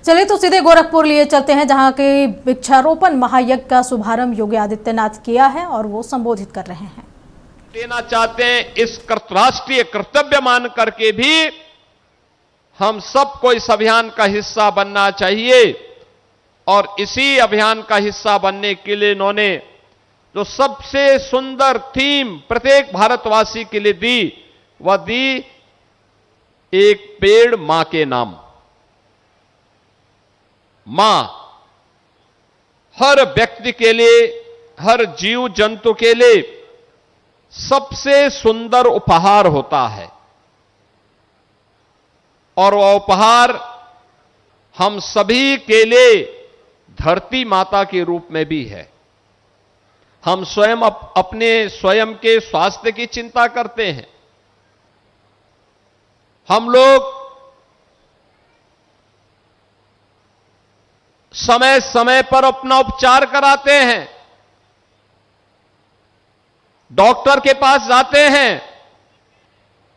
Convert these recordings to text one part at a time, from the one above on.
चलिए तो सीधे गोरखपुर लिए चलते हैं, जहां के वृक्षारोपण महायज्ञ का शुभारंभ योगी आदित्यनाथ किया है और वो संबोधित कर रहे हैं। देना चाहते हैं, इस राष्ट्रीय कर्तव्य मान करके भी हम सबको इस अभियान का हिस्सा बनना चाहिए और इसी अभियान का हिस्सा बनने के लिए इन्होंने जो सबसे सुंदर थीम प्रत्येक भारतवासी के लिए दी, वह दी एक पेड़ मां के नाम। मां हर व्यक्ति के लिए, हर जीव जंतु के लिए सबसे सुंदर उपहार होता है और वह उपहार हम सभी के लिए धरती माता के रूप में भी है। हम स्वयं अपने स्वयं के स्वास्थ्य की चिंता करते हैं। हम लोग समय समय पर अपना उपचार कराते हैं, डॉक्टर के पास जाते हैं,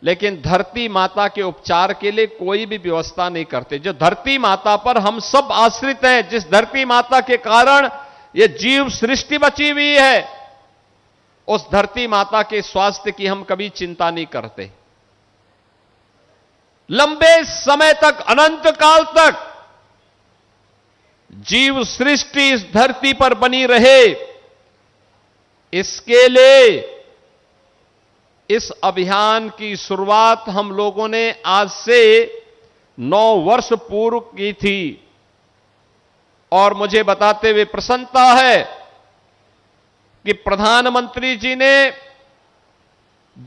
लेकिन धरती माता के उपचार के लिए कोई भी व्यवस्था नहीं करते। जो धरती माता पर हम सब आश्रित हैं, जिस धरती माता के कारण यह जीव सृष्टि बची हुई है, उस धरती माता के स्वास्थ्य की हम कभी चिंता नहीं करते। लंबे समय तक, अनंत काल तक जीव सृष्टि इस धरती पर बनी रहे, इसके लिए इस अभियान की शुरुआत हम लोगों ने आज से 9 वर्ष पूर्व की थी और मुझे बताते हुए प्रसन्नता है कि प्रधानमंत्री जी ने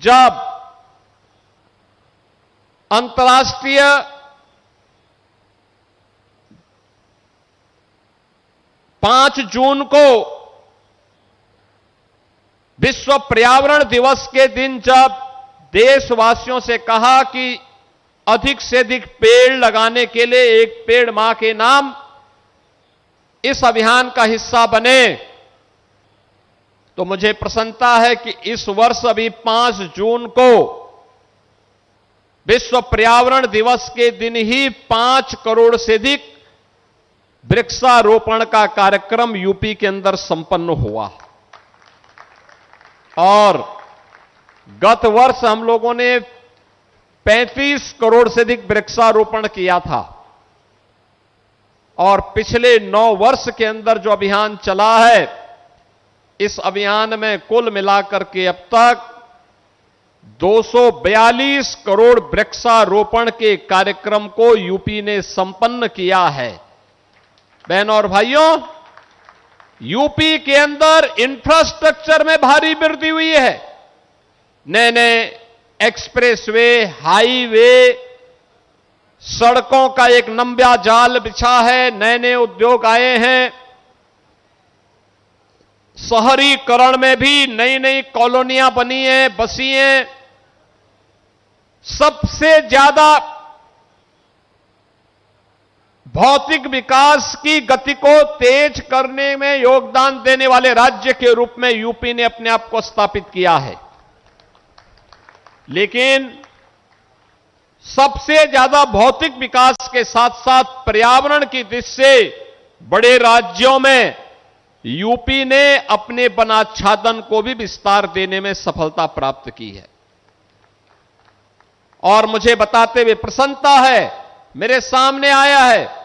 जब अंतर्राष्ट्रीय पांच जून को विश्व पर्यावरण दिवस के दिन जब देशवासियों से कहा कि अधिक से अधिक पेड़ लगाने के लिए एक पेड़ मां के नाम इस अभियान का हिस्सा बने, तो मुझे प्रसन्नता है कि इस वर्ष अभी 5 जून को विश्व पर्यावरण दिवस के दिन ही 5 करोड़ से अधिक वृक्षारोपण का कार्यक्रम यूपी के अंदर संपन्न हुआ और गत वर्ष हम लोगों ने 35 करोड़ से अधिक वृक्षारोपण किया था और पिछले 9 वर्ष के अंदर जो अभियान चला है, इस अभियान में कुल मिलाकर के अब तक 242 करोड़ वृक्षारोपण के कार्यक्रम को यूपी ने संपन्न किया है। बहनों और भाइयों, यूपी के अंदर इंफ्रास्ट्रक्चर में भारी वृद्धि हुई है। नए नए एक्सप्रेसवे, हाईवे, सड़कों का एक लंबा जाल बिछा है, नए नए उद्योग आए हैं। शहरीकरण में भी नई नई कॉलोनियां बनी हैं, बसी हैं। सबसे ज्यादा भौतिक विकास की गति को तेज करने में योगदान देने वाले राज्य के रूप में यूपी ने अपने आप को स्थापित किया है। लेकिन सबसे ज्यादा भौतिक विकास के साथ साथ पर्यावरण की दृष्टि से बड़े राज्यों में यूपी ने अपने वनाच्छादन को भी विस्तार देने में सफलता प्राप्त की है। और मुझे बताते हुए प्रसन्नता है, मेरे सामने आया है,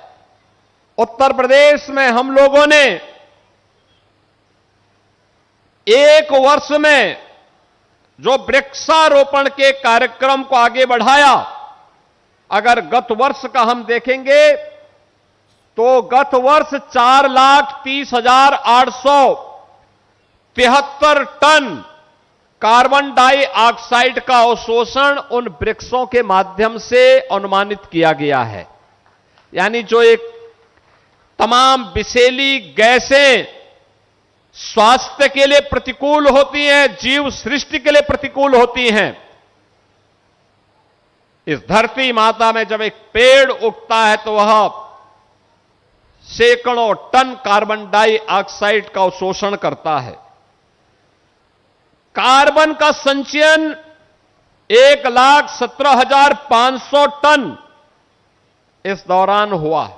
उत्तर प्रदेश में हम लोगों ने 1 वर्ष में जो वृक्षारोपण के कार्यक्रम को आगे बढ़ाया, अगर गत वर्ष का हम देखेंगे तो गत वर्ष 4,30,873 टन कार्बन डाइऑक्साइड का अवशोषण उन वृक्षों के माध्यम से अनुमानित किया गया है। यानी जो एक तमाम विषैली गैसें स्वास्थ्य के लिए प्रतिकूल होती हैं, जीव सृष्टि के लिए प्रतिकूल होती हैं, इस धरती माता में जब एक पेड़ उगता है तो वह सैकड़ों टन कार्बन डाइऑक्साइड का अवशोषण करता है। कार्बन का संचयन 1,17,500 टन इस दौरान हुआ।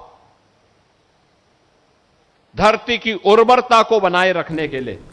धरती की उर्वरता को बनाए रखने के लिए।